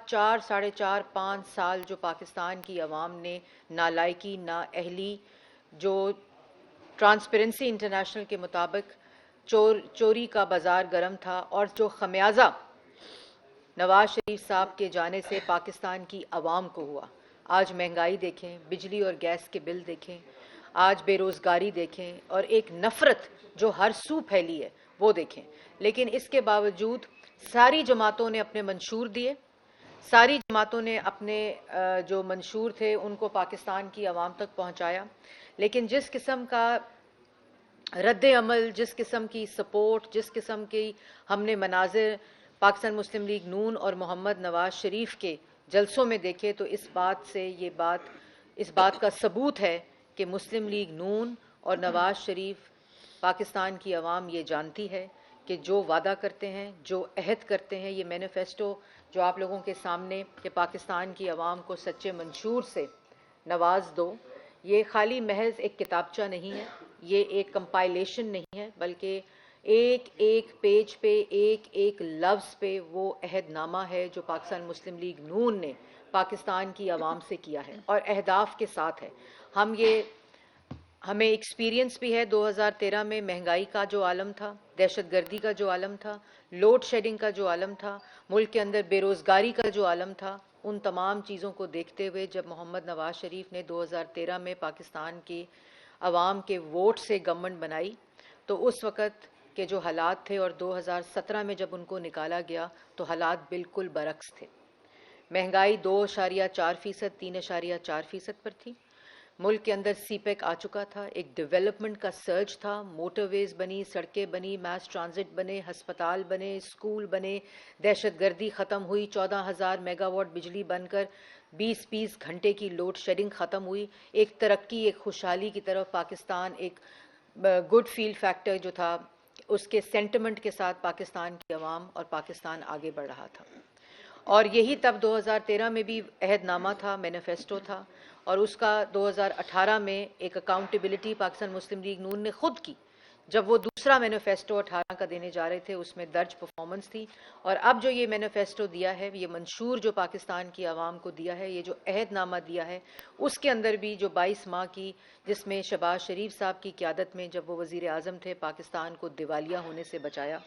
4 ساڑھے 4 5 سال جو پاکستان کی عوام نے نالائکی نااہلی جو ٹرانسپیرنسی انٹرنیشنل کے مطابق چوری کا بازار گرم تھا اور جو خمیازہ نواز شریف صاحب کے جانے سے پاکستان کی عوام کو ہوا. آج مہنگائی دیکھیں, بجلی اور گیس کے بل دیکھیں, آج بے روزگاری دیکھیں اور ایک نفرت جو ہر سو پھیلی ہے وہ دیکھیں. لیکن اس کے باوجود ساری جماعتوں نے اپنے منشور دیے, ساری جماعتوں نے اپنے جو منشور تھے ان کو پاکستان کی عوام تک پہنچایا. لیکن جس قسم کا رد عمل, جس قسم کی سپورٹ, جس قسم کی ہم نے مناظر پاکستان مسلم لیگ نون اور محمد نواز شریف کے جلسوں میں دیکھے تو اس بات کا ثبوت ہے کہ مسلم لیگ نون اور نواز شریف پاکستان کی عوام یہ جانتی ہے کہ جو وعدہ کرتے ہیں, جو عہد کرتے ہیں, یہ مینیفیسٹو جو آپ لوگوں کے سامنے کہ پاکستان کی عوام کو سچے منشور سے نواز دو, یہ خالی محض ایک کتابچہ نہیں ہے, یہ ایک کمپائلیشن نہیں ہے, بلکہ ایک ایک پیج پہ, ایک ایک لفظ پہ وہ عہد نامہ ہے جو پاکستان مسلم لیگ نون نے پاکستان کی عوام سے کیا ہے اور اہداف کے ساتھ ہے. ہمیں ایکسپیرینس بھی ہے 2013 میں مہنگائی کا جو عالم تھا, دہشت گردی کا جو عالم تھا, لوڈ شیڈنگ کا جو عالم تھا, ملک کے اندر بے روزگاری کا جو عالم تھا. ان تمام چیزوں کو دیکھتے ہوئے جب محمد نواز شریف نے 2013 میں پاکستان کی عوام کے ووٹ سے گورنمنٹ بنائی تو اس وقت کے جو حالات تھے اور 2017 میں جب ان کو نکالا گیا تو حالات بالکل برعکس تھے. مہنگائی 2.4%, 3.4% پر تھی. ملک کے اندر سی پیک آ چکا تھا, ایک ڈیولپمنٹ کا سرج تھا, موٹر ویز بنی, سڑکیں بنی, میس ٹرانزٹ بنے, ہسپتال بنے, اسکول بنے, دہشت گردی ختم ہوئی, 14,000 میگا واٹ بجلی بن کر 20 گھنٹے کی لوڈ شیڈنگ ختم ہوئی. ایک ترقی, ایک خوشحالی کی طرف پاکستان, ایک گڈ فیل فیکٹر جو تھا اس کے سینٹیمنٹ کے ساتھ پاکستان کی عوام اور پاکستان آگے بڑھ رہا تھا. اور یہی تب 2013 میں بھی عہد نامہ تھا, مینیفیسٹو تھا, اور اس کا 2018 میں ایک اکاؤنٹیبلٹی پاکستان مسلم لیگ نون نے خود کی جب وہ دوسرا مینیفیسٹو 18 کا دینے جا رہے تھے, اس میں درج پرفارمنس تھی. اور اب جو یہ مینیفیسٹو دیا ہے, یہ منشور جو پاکستان کی عوام کو دیا ہے, یہ جو عہد نامہ دیا ہے, اس کے اندر بھی جو 22 ماہ کی, جس میں شہباز شریف صاحب کی قیادت میں جب وہ وزیر اعظم تھے, پاکستان کو دیوالیہ ہونے سے بچایا.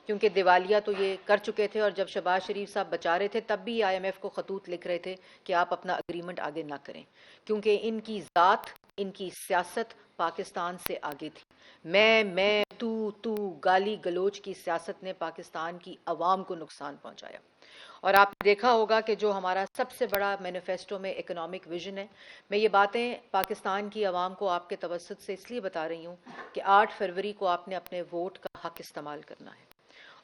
کیونکہ دیوالیہ تو یہ کر چکے تھے اور جب شہباز شریف صاحب بچا رہے تھے تب بھی IMF کو خطوط لکھ رہے تھے کہ آپ اپنا اگریمنٹ آگے نہ کریں, کیونکہ ان کی ذات, ان کی سیاست پاکستان سے آگے تھی. میں تو گالی گلوچ کی سیاست نے پاکستان کی عوام کو نقصان پہنچایا. اور آپ نے دیکھا ہوگا کہ جو ہمارا سب سے بڑا مینیفیسٹو میں اکنامک ویژن ہے, میں یہ باتیں پاکستان کی عوام کو آپ کے توسط سے اس لیے بتا رہی ہوں کہ 8 فروری کو آپ نے اپنے ووٹ کا حق استعمال کرنا ہے,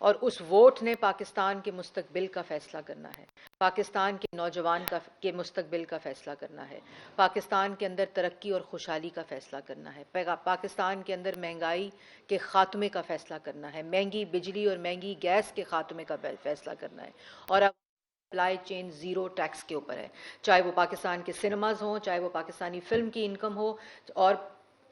اور اس ووٹ نے پاکستان کے مستقبل کا فیصلہ کرنا ہے, پاکستان کے نوجوان کے مستقبل کا فیصلہ کرنا ہے, پاکستان کے اندر ترقی اور خوشحالی کا فیصلہ کرنا ہے, پاکستان کے اندر مہنگائی کے خاتمے کا فیصلہ کرنا ہے, مہنگی بجلی اور مہنگی گیس کے خاتمے کا فیصلہ کرنا ہے. اور اب سپلائی چین زیرو ٹیکس کے اوپر ہے, چاہے وہ پاکستان کے سنیماز ہوں, چاہے وہ پاکستانی فلم کی انکم ہو, اور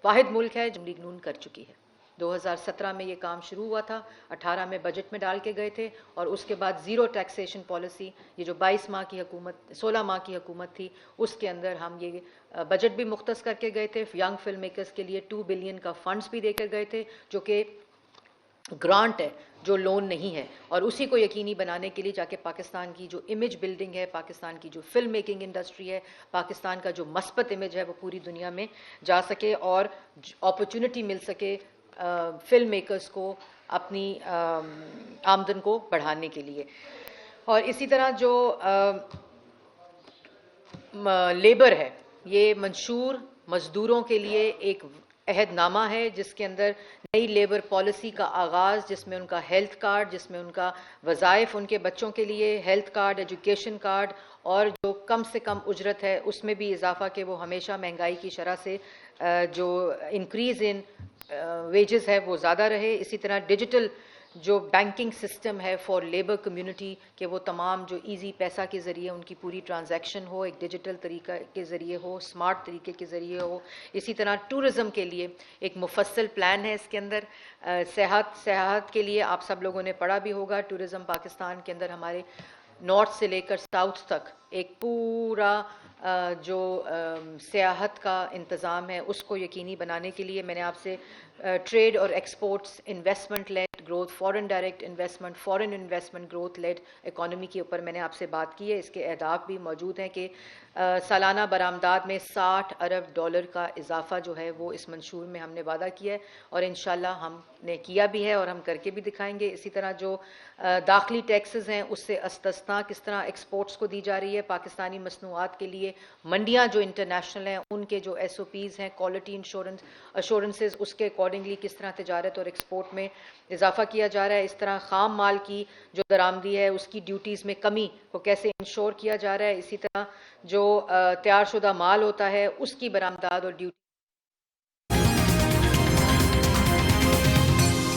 واحد ملک ہے جو لیگ نون کر چکی ہے. 2017 میں یہ کام شروع ہوا تھا, 18 میں بجٹ میں ڈال کے گئے تھے, اور اس کے بعد زیرو ٹیکسیشن پالیسی, یہ جو 22 ماہ کی حکومت, 16 ماہ کی حکومت تھی, اس کے اندر ہم یہ بجٹ بھی مختص کر کے گئے تھے. ینگ فلم میکرز کے لیے 2 بلین کا فنڈز بھی دے کر گئے تھے, جو کہ گرانٹ ہے, جو لون نہیں ہے, اور اسی کو یقینی بنانے کے لیے جا کے پاکستان کی جو امیج بلڈنگ ہے, پاکستان کی جو فلم میکنگ انڈسٹری ہے, پاکستان کا جو مثبت امیج ہے وہ پوری دنیا میں جا سکے اور اپرچونٹی مل سکے فلم میکرز کو اپنی آمدن کو بڑھانے کے لیے. اور اسی طرح جو لیبر ہے, یہ منشور مزدوروں کے لیے ایک عہد نامہ ہے جس کے اندر نئی لیبر پالیسی کا آغاز, جس میں ان کا ہیلتھ کارڈ, جس میں ان کا وظائف, ان کے بچوں کے لیے ہیلتھ کارڈ, ایجوکیشن کارڈ, اور جو کم سے کم اجرت ہے اس میں بھی اضافہ کہ وہ ہمیشہ مہنگائی کی شرح سے جو انکریز ان ویجز ہے وہ زیادہ رہے. اسی طرح ڈیجیٹل جو بینکنگ سسٹم ہے فار لیبر کمیونٹی, کہ وہ تمام جو ایزی پیسہ کے ذریعے ان کی پوری ٹرانزیکشن ہو, ایک ڈیجیٹل طریقہ کے ذریعے ہو, سمارٹ طریقے کے ذریعے ہو. اسی طرح ٹورزم کے لیے ایک مفصل پلان ہے اس کے اندر. سیاحت کے لیے آپ سب لوگوں نے پڑھا بھی ہوگا, ٹورزم پاکستان کے اندر ہمارے نارتھ سے لے کر ساؤتھ تک ایک پورا جو سیاحت کا انتظام ہے اس کو یقینی بنانے کے لیے میں نے آپ سے ٹریڈ اور exports investment led growth foreign direct investment فورن انویسٹمنٹ گروتھ لیڈ اکانومی کے اوپر میں نے آپ سے بات کی ہے. اس کے اہداف بھی موجود ہیں کہ سالانہ برآمدات میں $60 ارب کا اضافہ جو ہے وہ اس منشور میں ہم نے وعدہ کیا ہے اور انشاءاللہ ہم نے کیا بھی ہے اور ہم کر کے بھی دکھائیں گے. اسی طرح جو داخلی ٹیکسز ہیں اس سے استثنا کس طرح ایکسپورٹس کو دی جا رہی ہے, پاکستانی مصنوعات کے لیے منڈیاں جو انٹرنیشنل ہیں ان کے جو ایس او پیز ہیں کوالٹی اشورنسز اس کے اکارڈنگلی کس طرح تجارت اور ایکسپورٹ میں اضافہ کیا جا رہا ہے. اس طرح خام مال کی جو درآمدی ہے اس کی ڈیوٹیز میں کمی کو کیسے انشور کیا جا رہا ہے. اسی طرح جو تیار شدہ مال ہوتا ہے اس کی برآمدات اور ڈیوٹی